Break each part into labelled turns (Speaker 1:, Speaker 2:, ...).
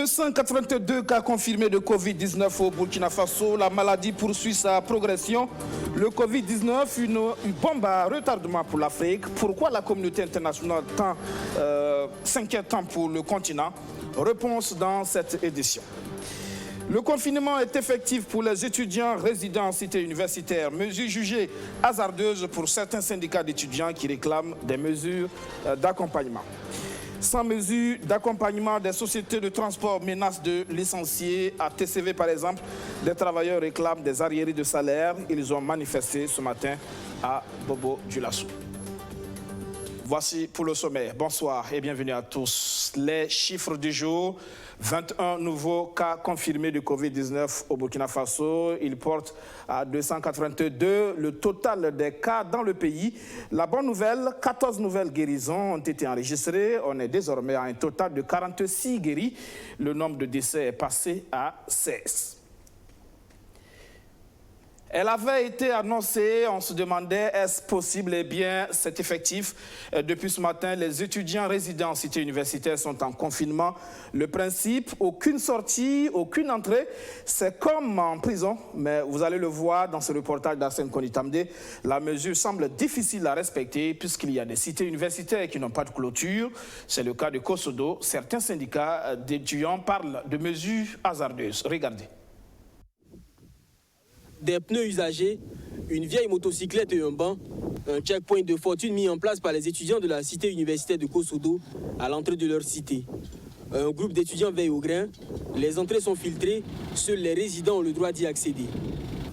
Speaker 1: 282 cas confirmés de Covid-19 au Burkina Faso. La maladie poursuit sa progression. Le Covid-19, une bombe à retardement pour l'Afrique. Pourquoi la communauté internationale s'inquiète tant pour le continent? Réponse dans cette édition. Le confinement est effectif pour les étudiants résidant en cité universitaire. Mesure jugée hasardeuse pour certains syndicats d'étudiants qui réclament des mesures d'accompagnement. Sans mesure d'accompagnement, des sociétés de transport menacent de licencier. À TCV, par exemple, des travailleurs réclament des arriérés de salaire. Ils ont manifesté ce matin à Bobo-Dioulasso. Voici pour le sommaire. Bonsoir et bienvenue à tous. Les chiffres du jour. 21 nouveaux cas confirmés de Covid-19 au Burkina Faso. Ils portent à 282 le total des cas dans le pays. La bonne nouvelle, 14 nouvelles guérisons ont été enregistrées. On est désormais à un total de 46 guéris. Le nombre de décès est passé à 16. Elle avait été annoncée, on se demandait est-ce possible? Eh bien, c'est effectif. Depuis ce matin, les étudiants résidant en cité universitaire sont en confinement. Le principe, aucune sortie, aucune entrée, c'est comme en prison. Mais vous allez le voir dans ce reportage d'Arsène Konitamde, la mesure semble difficile à respecter puisqu'il y a des cités universitaires qui n'ont pas de clôture. C'est le cas de Kosodo. Certains syndicats d'étudiants parlent de mesures hasardeuses. Regardez.
Speaker 2: Des pneus usagés, une vieille motocyclette et un banc, un checkpoint de fortune mis en place par les étudiants de la cité universitaire de Kosodo à l'entrée de leur cité. Un groupe d'étudiants veille au grain, les entrées sont filtrées, seuls les résidents ont le droit d'y accéder.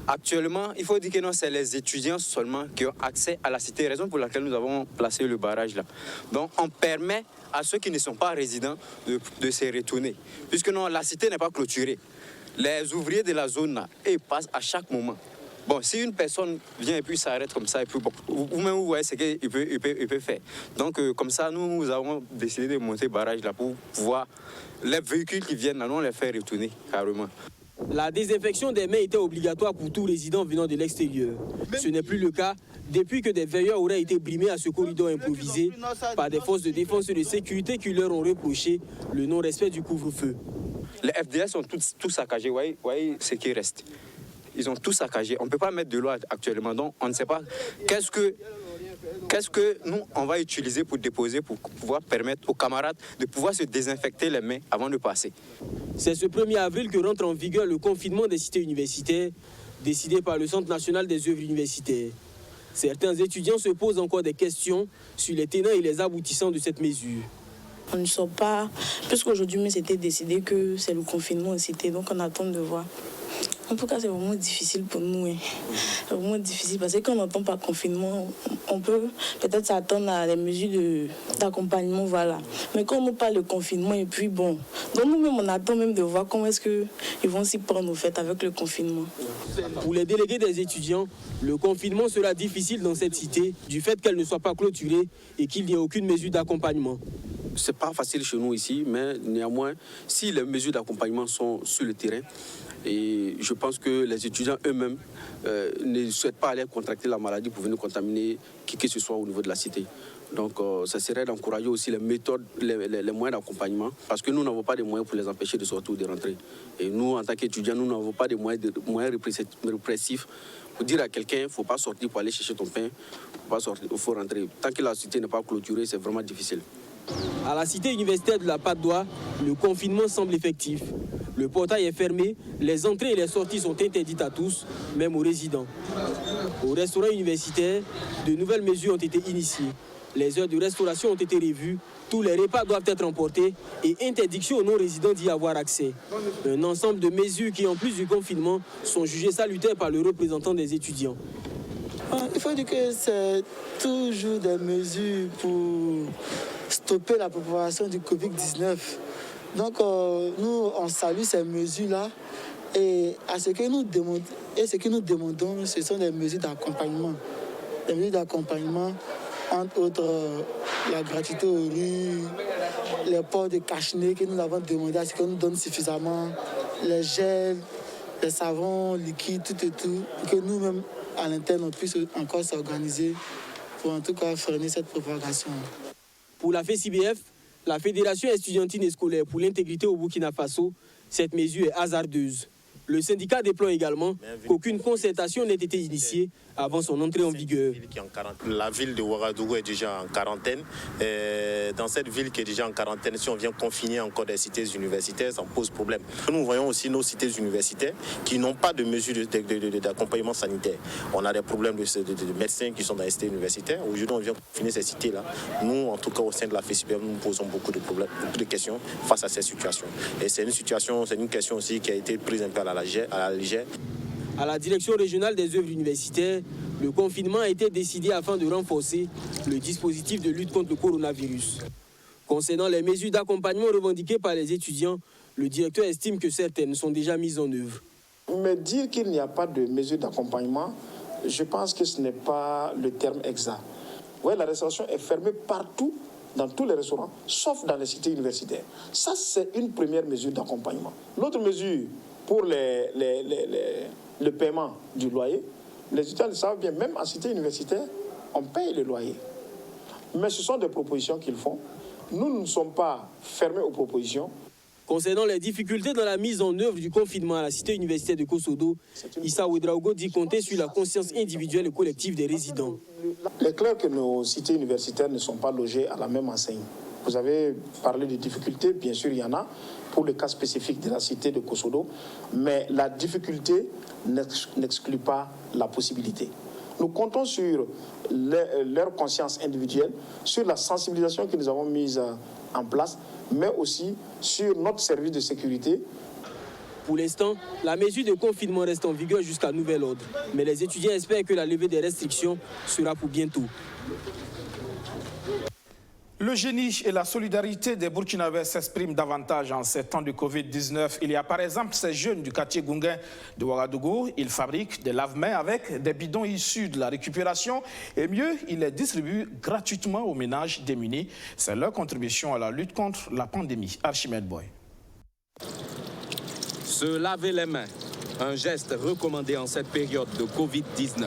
Speaker 3: Actuellement, il faut dire que non, c'est les étudiants seulement qui ont accès à la cité, raison pour laquelle nous avons placé le barrage là. Donc on permet à ceux qui ne sont pas résidents de se retourner, puisque non, la cité n'est pas clôturée. Les ouvriers de la zone là, ils passent à chaque moment. Bon, si une personne vient et puis s'arrête comme ça, et puis bon, vous-même vous voyez ce qu'il peut faire. Donc comme ça, nous avons décidé de monter le barrage là pour pouvoir, les véhicules qui viennent là, nous on les fait retourner carrément.
Speaker 2: La désinfection des mains était obligatoire pour tout résident venant de l'extérieur. Ce n'est plus le cas depuis que des veilleurs auraient été brimés à ce corridor improvisé par des forces de défense et de sécurité qui leur ont reproché le non-respect du couvre-feu.
Speaker 3: Les FDS sont tous saccagés, vous voyez ce qui reste. Ils ont tout saccagé. On ne peut pas mettre de l'eau actuellement, donc on ne sait pas qu'est-ce que nous, on va utiliser pour déposer, pour pouvoir permettre aux camarades de pouvoir se désinfecter les mains avant de passer.
Speaker 2: C'est ce 1er avril que rentre en vigueur le confinement des cités universitaires, décidé par le Centre national des œuvres universitaires. Certains étudiants se posent encore des questions sur les tenants et les aboutissants de cette mesure.
Speaker 4: On ne sort pas, puisqu'aujourd'hui, mais c'était décidé que c'est le confinement en cité, donc on attend de voir. En tout cas, c'est vraiment difficile pour nous. C'est vraiment difficile parce que quand on n'entend pas confinement, on peut peut-être s'attendre à des mesures d'accompagnement, voilà. Mais quand on nous parle de confinement, et puis bon, donc nous-mêmes, on attend même de voir comment est-ce qu'ils vont s'y prendre, au fait, avec le confinement.
Speaker 2: Pour les délégués des étudiants, le confinement sera difficile dans cette cité du fait qu'elle ne soit pas clôturée et qu'il n'y ait aucune mesure d'accompagnement.
Speaker 5: Ce n'est pas facile chez nous ici, mais néanmoins, si les mesures d'accompagnement sont sur le terrain, et je pense que les étudiants eux-mêmes ne souhaitent pas aller contracter la maladie pour venir contaminer qui que ce soit au niveau de la cité. Donc ça serait d'encourager aussi les méthodes, les moyens d'accompagnement, parce que nous n'avons pas de moyens pour les empêcher de sortir ou de rentrer. Et nous, en tant qu'étudiants, nous n'avons pas de moyens répressifs pour dire à quelqu'un, il ne faut pas sortir pour aller chercher ton pain, il faut rentrer. Tant que la cité n'est pas clôturée, c'est vraiment difficile.
Speaker 2: À la cité universitaire de la Patte d'Oie, le confinement semble effectif. Le portail est fermé, les entrées et les sorties sont interdites à tous, même aux résidents. Au restaurant universitaire, de nouvelles mesures ont été initiées. Les heures de restauration ont été revues, tous les repas doivent être emportés et interdiction aux non-résidents d'y avoir accès. Un ensemble de mesures qui, en plus du confinement, sont jugées salutaires par le représentant des étudiants.
Speaker 6: Il faut dire que c'est toujours des mesures pour stopper la propagation du Covid-19. Donc nous, on salue ces mesures-là et ce que nous demandons, ce sont des mesures d'accompagnement. Des mesures d'accompagnement, entre autres la gratuité aux rues, les ports de cache-nez que nous avons demandé à ce qu'on nous donne suffisamment, les gels, les savons liquides, tout et tout, pour que nous-mêmes, à l'interne, on puisse encore s'organiser pour en tout cas freiner cette propagation.
Speaker 2: Pour la FECIBF, la Fédération estudiantine et scolaire pour l'intégrité au Burkina Faso, cette mesure est hasardeuse. Le syndicat déplore également qu'aucune concertation n'ait été initiée avant son entrée en vigueur.
Speaker 7: La ville de Ouagadougou est déjà en quarantaine. Dans cette ville qui est déjà en quarantaine, si on vient confiner encore des cités universitaires, ça pose problème. Nous voyons aussi nos cités universitaires qui n'ont pas de mesures d'accompagnement sanitaire. On a des problèmes de médecins qui sont dans les cités universitaires. Aujourd'hui, on vient confiner ces cités-là. Nous, en tout cas, au sein de la FESIPEM, nous posons beaucoup de problèmes, beaucoup de questions face à ces situations. Et c'est une question aussi qui a été prise un peu à la légère.
Speaker 2: À la direction régionale des œuvres universitaires, le confinement a été décidé afin de renforcer le dispositif de lutte contre le coronavirus. Concernant les mesures d'accompagnement revendiquées par les étudiants, le directeur estime que certaines sont déjà mises en œuvre.
Speaker 8: Mais dire qu'il n'y a pas de mesures d'accompagnement, je pense que ce n'est pas le terme exact. Ouais, la restauration est fermée partout, dans tous les restaurants, sauf dans les cités universitaires. Ça, c'est une première mesure d'accompagnement. L'autre mesure, pour le paiement du loyer, les étudiants le savent bien, même en cité universitaire, on paye le loyer. Mais ce sont des propositions qu'ils font. Nous ne sommes pas fermés aux propositions.
Speaker 2: Concernant les difficultés dans la mise en œuvre du confinement à la cité universitaire de Kosodo, Issa Ouedraogo dit compter sur la conscience individuelle et collective des résidents.
Speaker 8: Il est clair que nos cités universitaires ne sont pas logées à la même enseigne. Vous avez parlé de difficultés, bien sûr il y en a, pour le cas spécifique de la cité de Kosodo, mais la difficulté n'exclut pas la possibilité. Nous comptons sur leur conscience individuelle, sur la sensibilisation que nous avons mise en place, mais aussi sur notre service de sécurité.
Speaker 2: Pour l'instant, la mesure de confinement reste en vigueur jusqu'à nouvel ordre, mais les étudiants espèrent que la levée des restrictions sera pour bientôt.
Speaker 1: Le génie et la solidarité des Burkinabés s'expriment davantage en ces temps de Covid-19. Il y a par exemple ces jeunes du quartier Gounguin de Ouagadougou. Ils fabriquent des lave-mains avec des bidons issus de la récupération et mieux, ils les distribuent gratuitement aux ménages démunis. C'est leur contribution à la lutte contre la pandémie. Archimède Boy.
Speaker 9: Se laver les mains, un geste recommandé en cette période de Covid-19.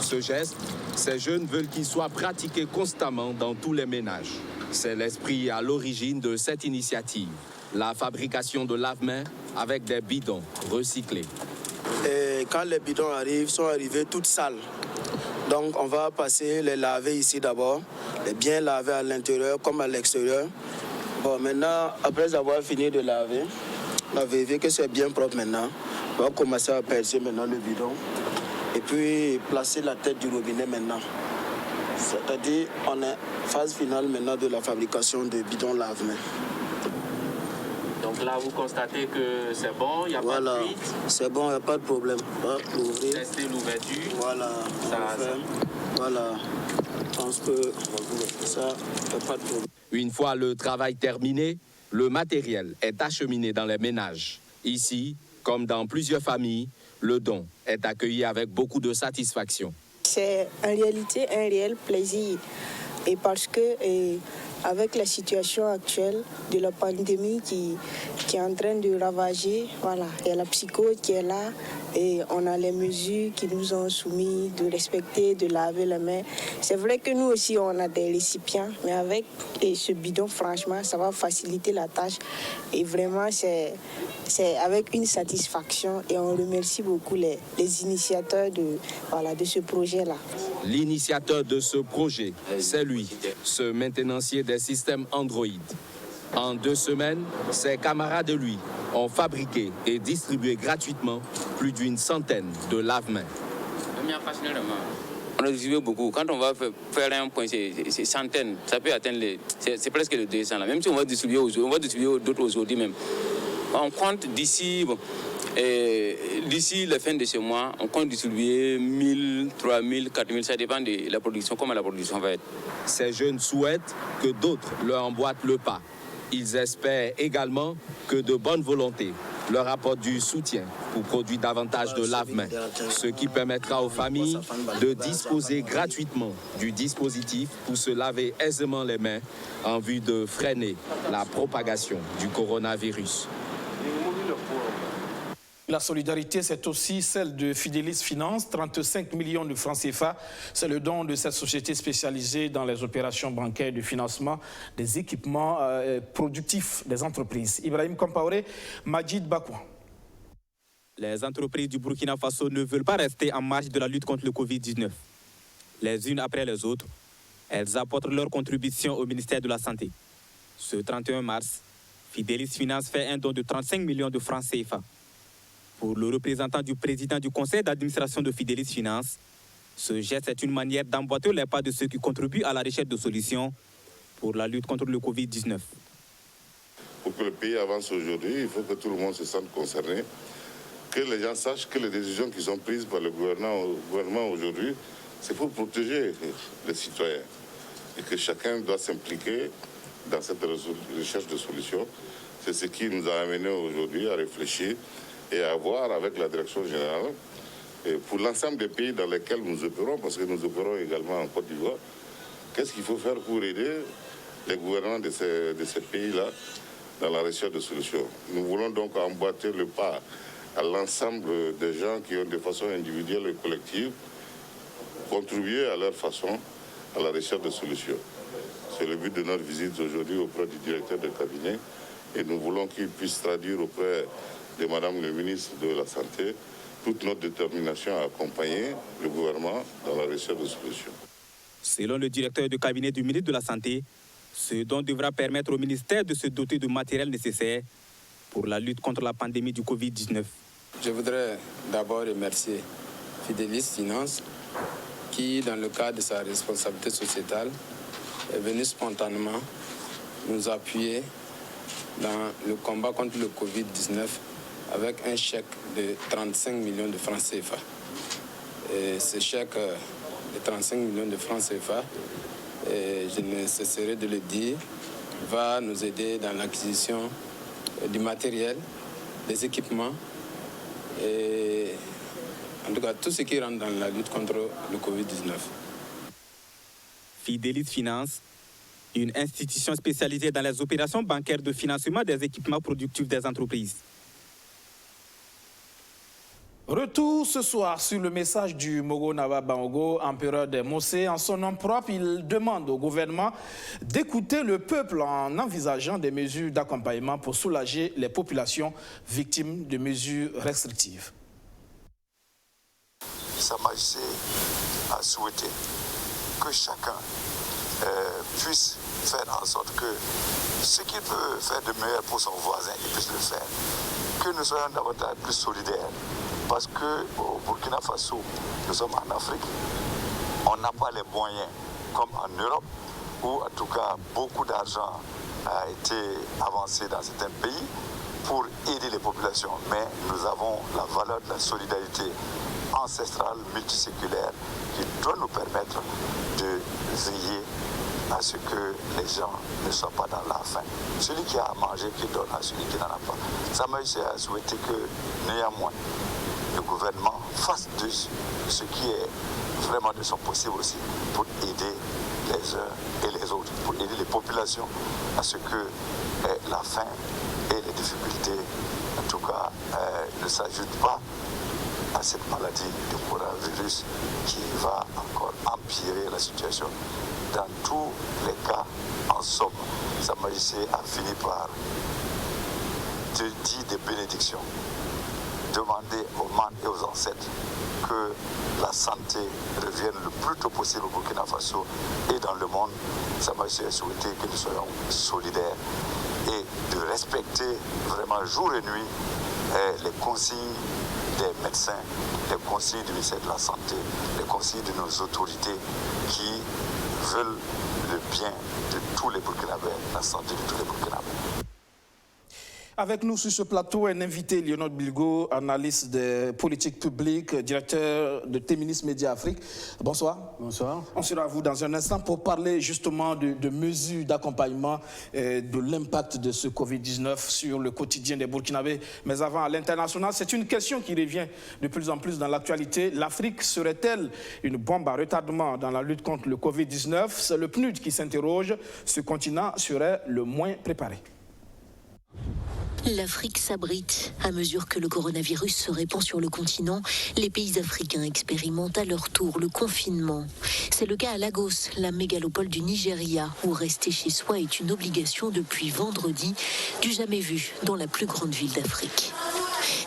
Speaker 9: Ce geste, ces jeunes veulent qu'il soit pratiqué constamment dans tous les ménages. C'est l'esprit à l'origine de cette initiative, la fabrication de lave-mains avec des bidons recyclés.
Speaker 10: Et quand les bidons arrivent, sont arrivés toutes sales. Donc on va passer les laver ici d'abord, les bien laver à l'intérieur comme à l'extérieur. Bon, maintenant, après avoir fini de laver, on va vérifier que c'est bien propre maintenant. On va commencer à percer maintenant le bidon. Et puis placer la tête du robinet maintenant. C'est-à-dire on est phase finale maintenant de la fabrication de bidons lave-mains.
Speaker 9: Donc là, vous constatez que c'est bon, il n'y a pas de fuite.
Speaker 10: C'est bon, il n'y a pas de problème. On va l'ouvrir.
Speaker 9: Tester l'ouverture.
Speaker 10: Voilà, voilà. Je pense que ça, il n'y a pas de problème.
Speaker 9: Une fois le travail terminé, le matériel est acheminé dans les ménages. Ici, comme dans plusieurs familles, le don est accueilli avec beaucoup de satisfaction.
Speaker 11: C'est en réalité un réel plaisir. Et parce que avec la situation actuelle de la pandémie qui est en train de ravager, voilà, il y a la psychose qui est là et on a les mesures qui nous ont soumis de respecter, de laver les mains. C'est vrai que nous aussi on a des récipients, mais avec ce bidon, franchement, ça va faciliter la tâche. Et vraiment, c'est avec une satisfaction et on remercie beaucoup les initiateurs de ce projet-là.
Speaker 9: L'initiateur de ce projet, c'est lui, ce maintenancier des systèmes Android. En 2 semaines, ses camarades de lui ont fabriqué et distribué gratuitement plus d'une centaine de lave-mains.
Speaker 12: On a distribué beaucoup. Quand on va faire un point, c'est centaines. Ça peut atteindre c'est presque le 200 là. Même si on va distribuer d'autres aujourd'hui même. On compte d'ici la fin de ce mois, on compte distribuer 1000, 3000, 4000, ça dépend de la production, comment la production va être.
Speaker 9: Ces jeunes souhaitent que d'autres leur emboîtent le pas. Ils espèrent également que de bonne volonté leur apporte du soutien pour produire davantage de lave-mains, ce qui permettra aux familles de disposer gratuitement du dispositif pour se laver aisément les mains en vue de freiner la propagation du coronavirus.
Speaker 1: La solidarité, c'est aussi celle de Fidelis Finance, 35 millions de francs CFA. C'est le don de cette société spécialisée dans les opérations bancaires de financement des équipements productifs des entreprises. Ibrahim Kompaoré, Majid Bakouan.
Speaker 13: Les entreprises du Burkina Faso ne veulent pas rester en marge de la lutte contre le Covid-19. Les unes après les autres, elles apportent leur contribution au ministère de la Santé. Ce 31 mars, Fidelis Finance fait un don de 35 millions de francs CFA. Pour le représentant du président du conseil d'administration de Fidelis Finance, ce geste est une manière d'emboîter les pas de ceux qui contribuent à la recherche de solutions pour la lutte contre le Covid-19.
Speaker 14: Pour que le pays avance aujourd'hui, il faut que tout le monde se sente concerné, que les gens sachent que les décisions qui sont prises par le gouvernement aujourd'hui, c'est pour protéger les citoyens et que chacun doit s'impliquer dans cette recherche de solutions. C'est ce qui nous a amenés aujourd'hui à réfléchir et à voir avec la direction générale, et pour l'ensemble des pays dans lesquels nous opérons, parce que nous opérons également en Côte d'Ivoire, qu'est-ce qu'il faut faire pour aider les gouvernements de ces pays-là dans la recherche de solutions. Nous voulons donc emboîter le pas à l'ensemble des gens qui ont de façon individuelle et collective contribué à leur façon à la recherche de solutions. C'est le but de notre visite aujourd'hui auprès du directeur de cabinet et nous voulons qu'il puisse traduire auprès de Madame le ministre de la Santé toute notre détermination à accompagner le gouvernement dans la recherche de solutions.
Speaker 13: Selon le directeur de cabinet du ministre de la Santé, ce don devra permettre au ministère de se doter du matériel nécessaire pour la lutte contre la pandémie du Covid-19.
Speaker 15: Je voudrais d'abord remercier Fidelis Finance qui, dans le cadre de sa responsabilité sociétale, est venu spontanément nous appuyer dans le combat contre le Covid-19 avec un chèque de 35 millions de francs CFA. Et ce chèque de 35 millions de francs CFA, je ne cesserai de le dire, va nous aider dans l'acquisition du matériel, des équipements et en tout cas tout ce qui rentre dans la lutte contre le Covid-19.
Speaker 13: Fidelis Finance, une institution spécialisée dans les opérations bancaires de financement des équipements productifs des entreprises.
Speaker 1: Retour ce soir sur le message du Mogo Naba Bango, empereur des Mossé. En son nom propre, il demande au gouvernement d'écouter le peuple en envisageant des mesures d'accompagnement pour soulager les populations victimes de mesures restrictives.
Speaker 16: Sa Majesté a souhaité que chacun puisse faire en sorte que ce qu'il peut faire de meilleur pour son voisin, il puisse le faire. Que nous soyons davantage plus solidaires. Parce qu'au Burkina Faso, nous sommes en Afrique, on n'a pas les moyens comme en Europe, où en tout cas beaucoup d'argent a été avancé dans certains pays pour aider les populations. Mais nous avons la valeur de la solidarité ancestrale, multiséculaire, qui doit nous permettre de veiller à ce que les gens ne soient pas dans la faim. Celui qui a à manger, qui donne à celui qui n'en a pas. Sa Majesté a souhaité que, néanmoins, le gouvernement fasse de ce qui est vraiment de son possible aussi pour aider les uns et les autres, pour aider les populations à ce que la faim et les difficultés, en tout cas, ne s'ajoutent pas à cette maladie du coronavirus qui va encore empirer la situation. Dans tous les cas, en somme, Sa Majesté a fini par dire des bénédictions, demander aux membres et aux ancêtres que la santé revienne le plus tôt possible au Burkina Faso et dans le monde. Sa Majesté a souhaité que nous soyons solidaires et de respecter vraiment jour et nuit les consignes des médecins, les consignes du ministère de la Santé, les consignes de nos autorités qui veulent le bien de tous les Burkinabés, la santé de tous les Burkinabés.
Speaker 1: Avec nous sur ce plateau, un invité, Lionel Bilgo, analyste de politique publique, directeur de Téminis Média Afrique. Bonsoir.
Speaker 17: Bonsoir.
Speaker 1: On sera à vous dans un instant pour parler justement de mesures d'accompagnement de l'impact de ce Covid-19 sur le quotidien des Burkinabés. Mais avant, à l'international, c'est une question qui revient de plus en plus dans l'actualité. L'Afrique serait-elle une bombe à retardement dans la lutte contre le Covid-19? C'est le PNUD qui s'interroge. Ce continent serait le moins préparé.
Speaker 17: L'Afrique s'abrite. À mesure que le coronavirus se répand sur le continent, les pays africains expérimentent à leur tour le confinement. C'est le cas à Lagos, la mégalopole du Nigeria, où rester chez soi est une obligation depuis vendredi, du jamais vu dans la plus grande ville d'Afrique.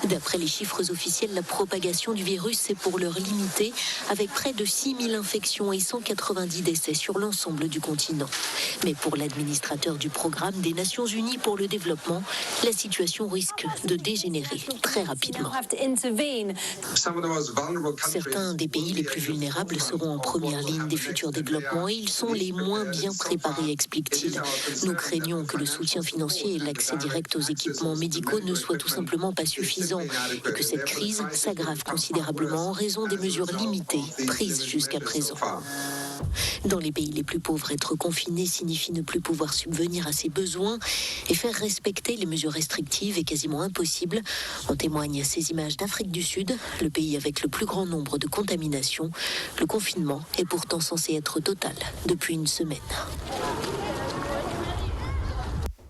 Speaker 17: D'après les chiffres officiels, la propagation du virus est pour l'heure limitée, avec près de 6000 infections et 190 décès sur l'ensemble du continent. Mais pour l'administrateur du programme des Nations Unies pour le développement, la situation risque de dégénérer très rapidement. Certains des pays les plus vulnérables seront en première ligne des futurs développements et ils sont les moins bien préparés, explique-t-il. Nous craignons que le soutien financier et l'accès direct aux équipements médicaux ne soient tout simplement pas suffisants et que cette crise s'aggrave considérablement en raison des mesures limitées prises jusqu'à présent. Dans les pays les plus pauvres, être confiné signifie ne plus pouvoir subvenir à ses besoins et faire respecter les mesures restrictives est quasiment impossible. En témoignent ces images d'Afrique du Sud, le pays avec le plus grand nombre de contaminations. Le confinement est pourtant censé être total depuis une semaine.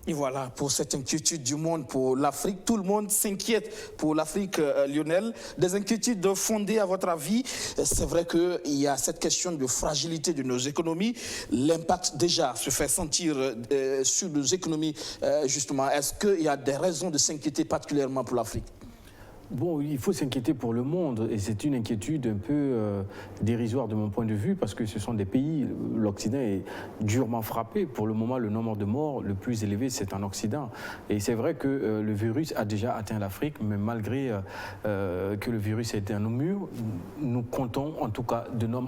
Speaker 1: Et voilà, pour cette inquiétude du monde pour l'Afrique, tout le monde s'inquiète pour l'Afrique, Lionel. Des inquiétudes fondées, à votre avis? C'est vrai qu'il y a cette question de fragilité de nos économies. L'impact déjà se fait sentir sur nos économies, justement. Est-ce qu'il y a des raisons de s'inquiéter particulièrement pour l'Afrique?
Speaker 18: Bon, il faut s'inquiéter pour le monde et c'est une inquiétude un peu dérisoire de mon point de vue parce que ce sont des pays, l'Occident est durement frappé. Pour le moment, le nombre de morts le plus élevé, c'est en Occident. Et c'est vrai que le virus a déjà atteint l'Afrique, mais malgré que le virus ait été un mur, nous comptons en tout cas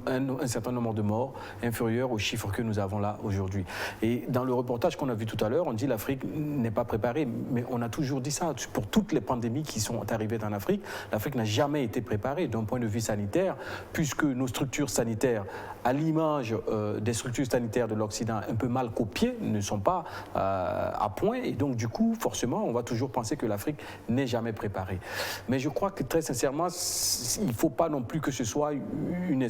Speaker 18: un certain nombre de morts inférieurs aux chiffres que nous avons là aujourd'hui. Et dans le reportage qu'on a vu tout à l'heure, on dit l'Afrique n'est pas préparée, mais on a toujours dit ça pour toutes les pandémies qui sont arrivées dans l'Afrique. L'Afrique n'a jamais été préparée d'un point de vue sanitaire, puisque nos structures sanitaires, à l'image des structures sanitaires de l'Occident un peu mal copiées, ne sont pas à point. Et donc, du coup, forcément, on va toujours penser que l'Afrique n'est jamais préparée. Mais je crois que, très sincèrement, il ne faut pas non plus que ce soit un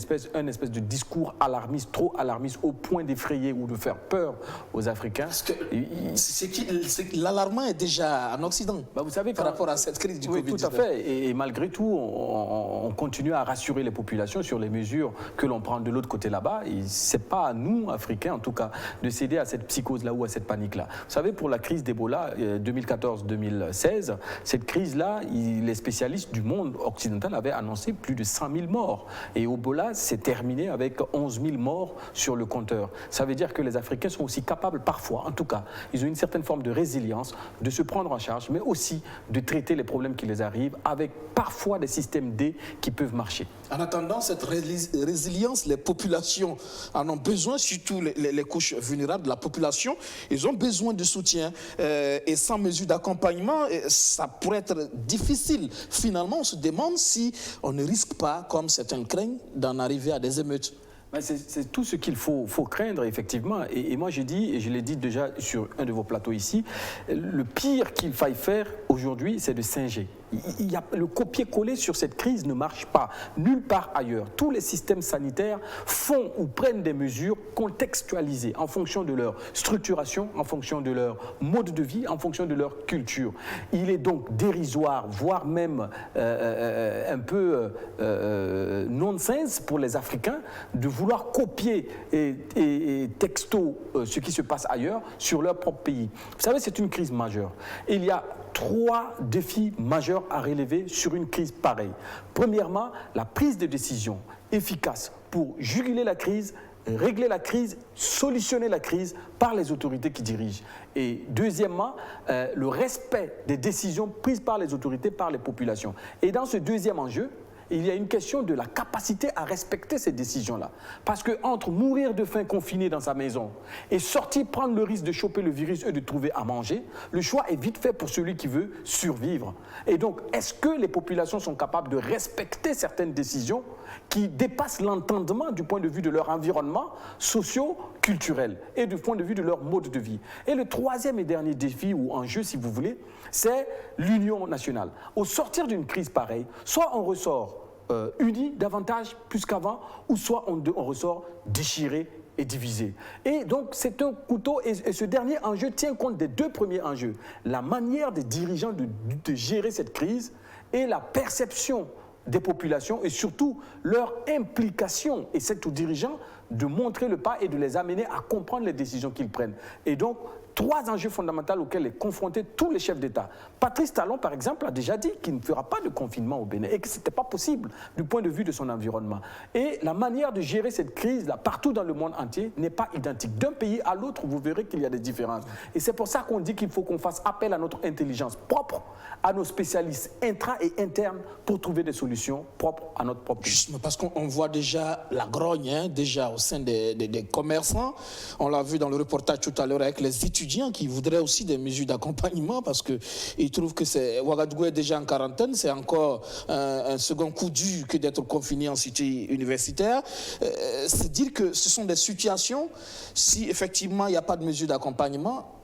Speaker 18: espèce de discours alarmiste, trop alarmiste, au point d'effrayer ou de faire peur aux Africains.
Speaker 1: Parce que l'alarmement est déjà en Occident, vous savez, par rapport à cette crise du Covid-19.
Speaker 18: Tout à fait. Et malgré tout, on continue à rassurer les populations sur les mesures que l'on prend de l'autre côté là-bas. Et ce n'est pas à nous, Africains, en tout cas, de céder à cette psychose-là ou à cette panique-là. Vous savez, pour la crise d'Ebola 2014-2016, cette crise-là, les spécialistes du monde occidental avaient annoncé plus de 100 000 morts. Et Ebola s'est terminé avec 11 000 morts sur le compteur. Ça veut dire que les Africains sont aussi capables, parfois, en tout cas, ils ont une certaine forme de résilience, de se prendre en charge, mais aussi de traiter les problèmes qui les arrivent avec parfois des systèmes D qui peuvent marcher.
Speaker 1: En attendant cette résilience, les populations en ont besoin, surtout les couches vulnérables de la population. Ils ont besoin de soutien et sans mesure d'accompagnement, ça pourrait être difficile. Finalement, on se demande si on ne risque pas, comme certains craignent, d'en arriver à des émeutes.
Speaker 18: C'est tout ce qu'il faut craindre, effectivement. Et moi, j'ai dit, et je l'ai dit déjà sur un de vos plateaux ici, le pire qu'il faille faire aujourd'hui, c'est de singer. Le copier-coller sur cette crise ne marche pas, nulle part ailleurs. Tous les systèmes sanitaires font ou prennent des mesures contextualisées en fonction de leur structuration, en fonction de leur mode de vie, en fonction de leur culture. Il est donc dérisoire, voire même un peu nonsense pour les Africains de vouloir copier et texto ce qui se passe ailleurs sur leur propre pays. Vous savez, c'est une crise majeure. Il y a 3 défis majeurs à relever sur une crise pareille. Premièrement, la prise de décision efficace pour juguler la crise, régler la crise, solutionner la crise par les autorités qui dirigent. Et deuxièmement, le respect des décisions prises par les autorités, par les populations. Et dans ce deuxième enjeu, il y a une question de la capacité à respecter ces décisions-là. Parce qu'entre mourir de faim confiné dans sa maison et sortir prendre le risque de choper le virus et de trouver à manger, le choix est vite fait pour celui qui veut survivre. Et donc, est-ce que les populations sont capables de respecter certaines décisions qui dépassent l'entendement du point de vue de leur environnement socio-culturel et du point de vue de leur mode de vie? Et le troisième et dernier défi ou enjeu, si vous voulez, c'est l'union nationale. Au sortir d'une crise pareille, soit on ressort unis davantage, plus qu'avant, ou soit on ressort déchiré est divisé. Et donc, c'est un couteau, et ce dernier enjeu tient compte des deux premiers enjeux. La manière des dirigeants de gérer cette crise et la perception des populations et surtout leur implication. Et c'est aux dirigeants de montrer le pas et de les amener à comprendre les décisions qu'ils prennent. Et donc, trois enjeux fondamentaux auxquels est confronté tous les chefs d'État. Patrice Talon, par exemple, a déjà dit qu'il ne fera pas de confinement au Bénin et que ce n'était pas possible du point de vue de son environnement. Et la manière de gérer cette crise-là, partout dans le monde entier, n'est pas identique. D'un pays à l'autre, vous verrez qu'il y a des différences. Et c'est pour ça qu'on dit qu'il faut qu'on fasse appel à notre intelligence propre, à nos spécialistes intra et internes pour trouver des solutions propres à notre propre pays.
Speaker 19: Justement, parce qu'on voit déjà la grogne, déjà au sein des commerçants. On l'a vu dans le reportage tout à l'heure avec les étudiants qui voudraient aussi des mesures d'accompagnement parce qu'ils trouvent que Ouagadougou est déjà en quarantaine, c'est encore un second coup dur que d'être confiné en cité universitaire. C'est dire que ce sont des situations, si effectivement il n'y a pas de mesures d'accompagnement,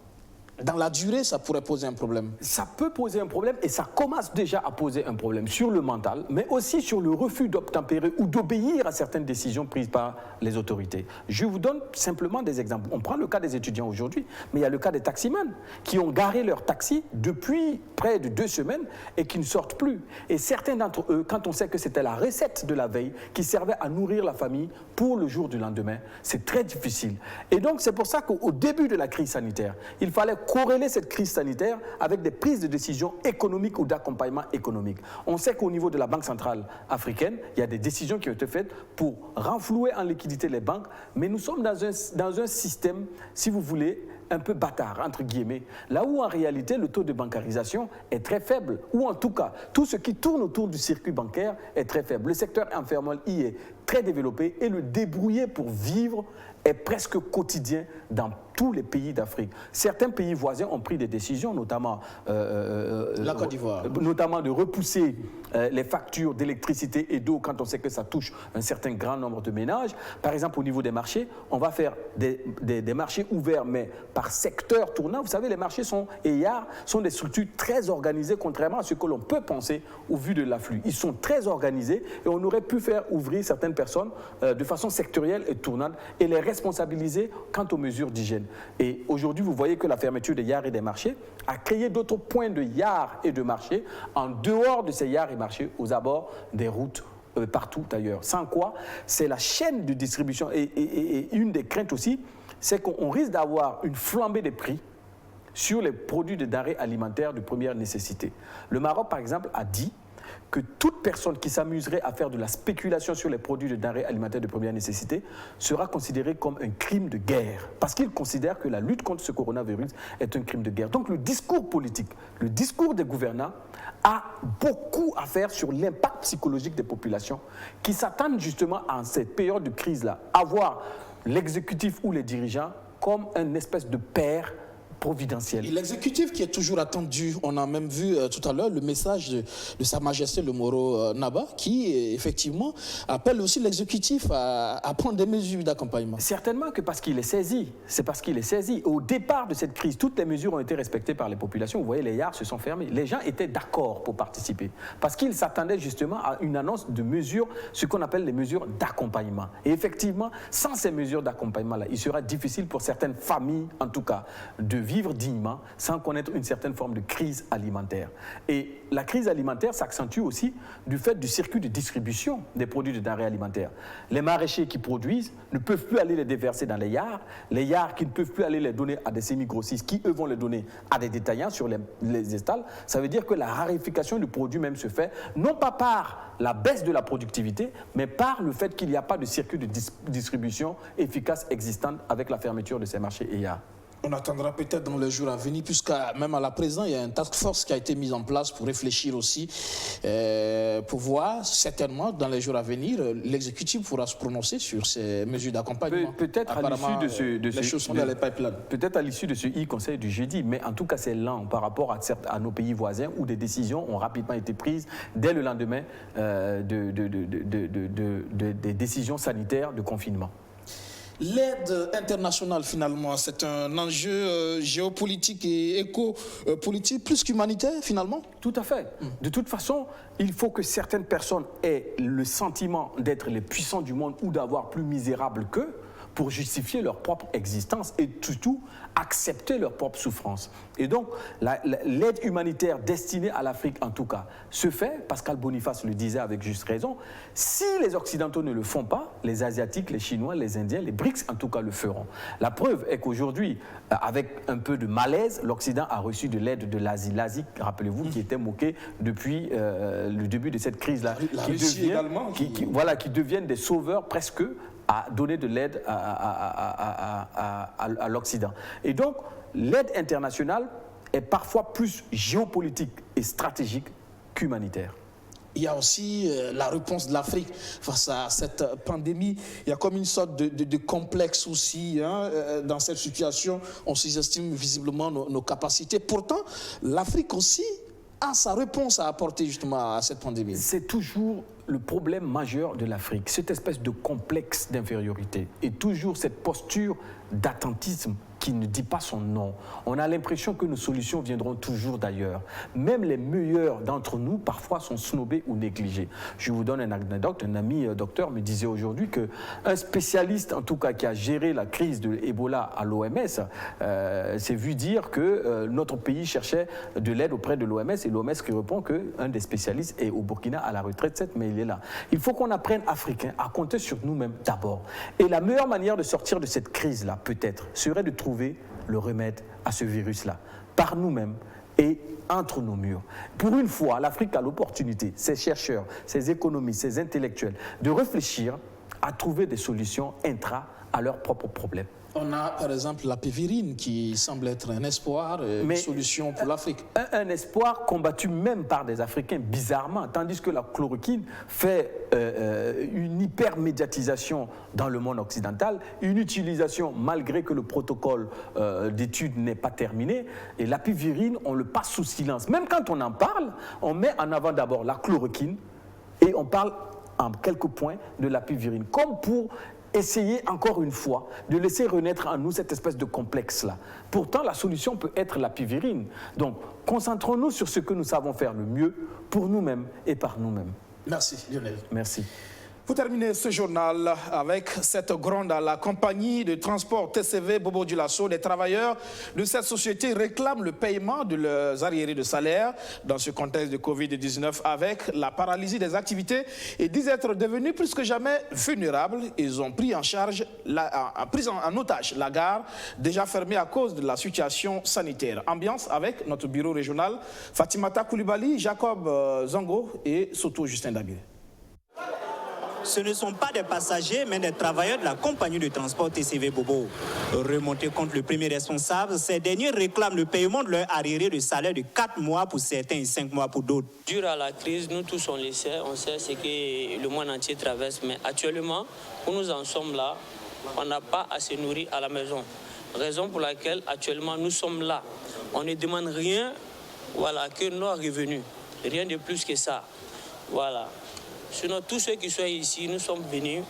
Speaker 19: dans la durée, ça pourrait poser un problème.
Speaker 18: Ça peut poser un problème et ça commence déjà à poser un problème sur le mental, mais aussi sur le refus d'obtempérer ou d'obéir à certaines décisions prises par les autorités. Je vous donne simplement des exemples. On prend le cas des étudiants aujourd'hui, mais il y a le cas des taximans qui ont garé leur taxi depuis près de 2 semaines et qui ne sortent plus. Et certains d'entre eux, quand on sait que c'était la recette de la veille qui servait à nourrir la famille pour le jour du lendemain, c'est très difficile. Et donc c'est pour ça qu'au début de la crise sanitaire, il fallait corréler cette crise sanitaire avec des prises de décisions économiques ou d'accompagnement économique. On sait qu'au niveau de la Banque centrale africaine, il y a des décisions qui ont été faites pour renflouer en liquidité les banques, mais nous sommes dans un système, si vous voulez, un peu bâtard, entre guillemets, là où en réalité le taux de bancarisation est très faible, ou en tout cas, tout ce qui tourne autour du circuit bancaire est très faible. Le secteur informel y est très développé et le débrouiller pour vivre est presque quotidien dans tous les pays d'Afrique. Certains pays voisins ont pris des décisions, notamment
Speaker 19: la Côte d'Ivoire,
Speaker 18: notamment de repousser les factures d'électricité et d'eau quand on sait que ça touche un certain grand nombre de ménages. Par exemple, au niveau des marchés, on va faire des marchés ouverts, mais par secteur tournant. Vous savez, les marchés sont des structures très organisées, contrairement à ce que l'on peut penser au vu de l'afflux. Ils sont très organisés et on aurait pu faire ouvrir certaines personnes de façon sectorielle et tournante et les responsabiliser quant aux mesures d'hygiène. Et aujourd'hui, vous voyez que la fermeture des yards et des marchés a créé d'autres points de yards et de marchés en dehors de ces yards et marchés aux abords des routes partout ailleurs. Sans quoi, c'est la chaîne de distribution et une des craintes aussi, c'est qu'on risque d'avoir une flambée des prix sur les produits de denrées alimentaires de première nécessité. Le Maroc, par exemple, a dit que toute personne qui s'amuserait à faire de la spéculation sur les produits de denrées alimentaires de première nécessité sera considérée comme un crime de guerre, parce qu'il considère que la lutte contre ce coronavirus est un crime de guerre. Donc le discours politique, le discours des gouvernants a beaucoup à faire sur l'impact psychologique des populations qui s'attendent justement en cette période de crise-là à voir l'exécutif ou les dirigeants comme une espèce de père providentiel.
Speaker 19: L'exécutif qui est toujours attendu, on a même vu tout à l'heure le message de Sa Majesté le Moro Naba qui effectivement appelle aussi l'exécutif à prendre des mesures d'accompagnement.
Speaker 18: Certainement que parce qu'il est saisi, c'est parce qu'il est saisi. Au départ de cette crise, toutes les mesures ont été respectées par les populations. Vous voyez, les yards se sont fermés. Les gens étaient d'accord pour participer parce qu'ils s'attendaient justement à une annonce de mesures, ce qu'on appelle les mesures d'accompagnement. Et effectivement, sans ces mesures d'accompagnement-là, il sera difficile pour certaines familles, en tout cas, de vivre dignement sans connaître une certaine forme de crise alimentaire. Et la crise alimentaire s'accentue aussi du fait du circuit de distribution des produits de denrées alimentaires. Les maraîchers qui produisent ne peuvent plus aller les déverser dans les yards qui ne peuvent plus aller les donner à des semi-grossistes qui, eux, vont les donner à des détaillants sur les estalles. Ça veut dire que la raréfaction du produit même se fait, non pas par la baisse de la productivité, mais par le fait qu'il n'y a pas de circuit de distribution efficace existant avec la fermeture de ces marchés et yards.
Speaker 19: On attendra peut-être dans les jours à venir, puisque même à la présent, il y a une task force qui a été mise en place pour réfléchir aussi, pour voir certainement dans les jours à venir, l'exécutif pourra se prononcer sur ces mesures d'accompagnement.
Speaker 18: Peut-être à l'issue de
Speaker 19: les choses sont dans les pipelines.
Speaker 18: Peut-être à l'issue de ce e-conseil du jeudi, mais en tout cas c'est lent par rapport à nos pays voisins où des décisions ont rapidement été prises dès le lendemain des décisions sanitaires de confinement.
Speaker 19: L'aide internationale, finalement, c'est un enjeu géopolitique et éco-politique, plus qu'humanitaire, finalement?
Speaker 18: Tout à fait. De toute façon, il faut que certaines personnes aient le sentiment d'être les puissants du monde ou d'avoir plus misérable qu'eux pour justifier leur propre existence et surtout accepter leur propre souffrance. Et donc, l'aide humanitaire destinée à l'Afrique, en tout cas, se fait, Pascal Boniface le disait avec juste raison, si les Occidentaux ne le font pas, les Asiatiques, les Chinois, les Indiens, les BRICS, en tout cas, le feront. La preuve est qu'aujourd'hui, avec un peu de malaise, l'Occident a reçu de l'aide de l'Asie. L'Asie, rappelez-vous, qui était moquée depuis le début de cette crise-là. Qui deviennent des sauveurs presque à donner de l'aide à l'Occident. Et donc, l'aide internationale est parfois plus géopolitique et stratégique qu'humanitaire.
Speaker 19: Il y a aussi la réponse de l'Afrique face à cette pandémie. Il y a comme une sorte de complexe aussi. Dans cette situation, on sous-estime visiblement nos capacités. Pourtant, l'Afrique aussi a sa réponse à apporter justement à cette pandémie.
Speaker 18: C'est toujours le problème majeur de l'Afrique, cette espèce de complexe d'infériorité et toujours cette posture d'attentisme qui ne dit pas son nom. On a l'impression que nos solutions viendront toujours d'ailleurs. Même les meilleurs d'entre nous, parfois, sont snobés ou négligés. Je vous donne une anecdote. Un ami docteur me disait aujourd'hui qu'un spécialiste, en tout cas, qui a géré la crise de Ebola à l'OMS, s'est vu dire que notre pays cherchait de l'aide auprès de l'OMS et l'OMS qui répond qu'un des spécialistes est au Burkina à la retraite, mais il est là. Il faut qu'on apprenne, Africains, à compter sur nous-mêmes d'abord. Et la meilleure manière de sortir de cette crise-là, peut-être, serait de trouver le remède à ce virus-là, par nous-mêmes et entre nos murs. Pour une fois, l'Afrique a l'opportunité, ses chercheurs, ses économistes, ses intellectuels, de réfléchir à trouver des solutions intra à leurs propres problèmes.
Speaker 19: On a par exemple la pévirine qui semble être un espoir, une solution pour l'Afrique.
Speaker 18: Un espoir combattu même par des Africains, bizarrement, tandis que la chloroquine fait une hypermédiatisation dans le monde occidental, une utilisation malgré que le protocole d'études n'est pas terminé, et la pévirine, on le passe sous silence. Même quand on en parle, on met en avant d'abord la chloroquine et on parle en quelques points de la pévirine, comme pour essayer encore une fois de laisser renaître en nous cette espèce de complexe-là. Pourtant, la solution peut être la pévirine. Donc, concentrons-nous sur ce que nous savons faire le mieux pour nous-mêmes et par nous-mêmes.
Speaker 19: Merci, Lionel.
Speaker 18: Merci.
Speaker 1: Pour terminer ce journal avec cette gronde à la compagnie de transport TCV Bobo Dioulasso, les travailleurs de cette société réclament le paiement de leurs arriérés de salaire dans ce contexte de Covid-19 avec la paralysie des activités et disent être devenus plus que jamais vulnérables. Ils ont pris en charge, pris en otage la gare déjà fermée à cause de la situation sanitaire. Ambiance avec notre bureau régional, Fatimata Koulibaly, Jacob Zango et Soto Justin Dabiré.
Speaker 20: Ce ne sont pas des passagers, mais des travailleurs de la compagnie de transport TCV Bobo. Remontés contre le premier responsable, ces derniers réclament le paiement de leur arriéré de salaire de 4 mois pour certains et 5 mois pour d'autres.
Speaker 21: Durant la crise, nous tous on sait ce que le monde entier traverse, mais actuellement, où nous en sommes là, on n'a pas à se nourrir à la maison. Raison pour laquelle actuellement nous sommes là. On ne demande rien, que nos revenus, rien de plus que ça. Voilà. Sinon, tous ceux qui sont ici, nous sommes venus,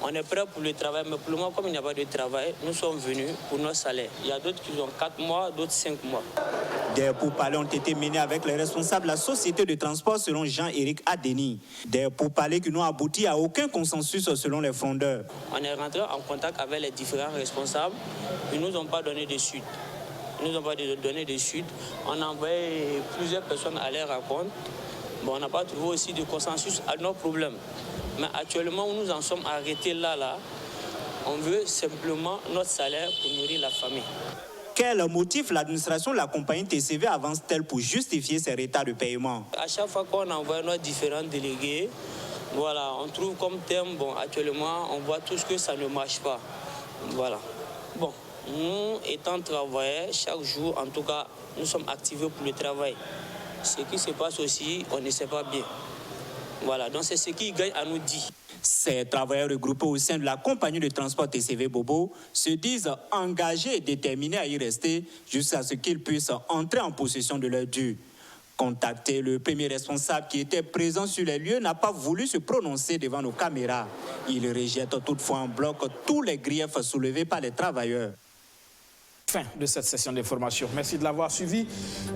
Speaker 21: on est prêts pour le travail, mais pour le moment, comme il n'y a pas de travail, nous sommes venus pour nos salaires. Il y a d'autres qui ont 4 mois, d'autres 5 mois.
Speaker 20: Des pourparlers ont été menés avec les responsables de la société de transport selon Jean-Éric Adeni. Des pourparlers qui n'ont abouti à aucun consensus selon les fondeurs.
Speaker 21: On est rentré en contact avec les différents responsables, ils ne nous ont pas donné de suite. Ils nous ont pas donné de suite. On a envoyé plusieurs personnes à leur rencontre. Bon, on n'a pas trouvé aussi de consensus à nos problèmes. Mais actuellement, où nous en sommes arrêtés là, on veut simplement notre salaire pour nourrir la famille.
Speaker 20: Quel motif l'administration de la compagnie TCV avance-t-elle pour justifier ces retards de paiement?
Speaker 21: À chaque fois qu'on envoie nos différents délégués, on trouve comme terme, actuellement, on voit tous que ça ne marche pas. Voilà. Bon, nous, étant travailleurs, chaque jour, en tout cas, nous sommes activés pour le travail. Ce qui se passe aussi, on ne sait pas bien. Voilà, donc c'est ce qui gagne à nous dire.
Speaker 20: Ces travailleurs regroupés au sein de la compagnie de transport TCV Bobo se disent engagés et déterminés à y rester jusqu'à ce qu'ils puissent entrer en possession de leurs dû. Contacté, le premier responsable qui était présent sur les lieux n'a pas voulu se prononcer devant nos caméras. Il rejette toutefois en bloc tous les griefs soulevés par les travailleurs.
Speaker 1: Fin de cette session d'information. Merci de l'avoir suivi.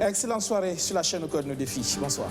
Speaker 1: Excellente soirée sur la chaîne Au Cœur de nos défis. Bonsoir.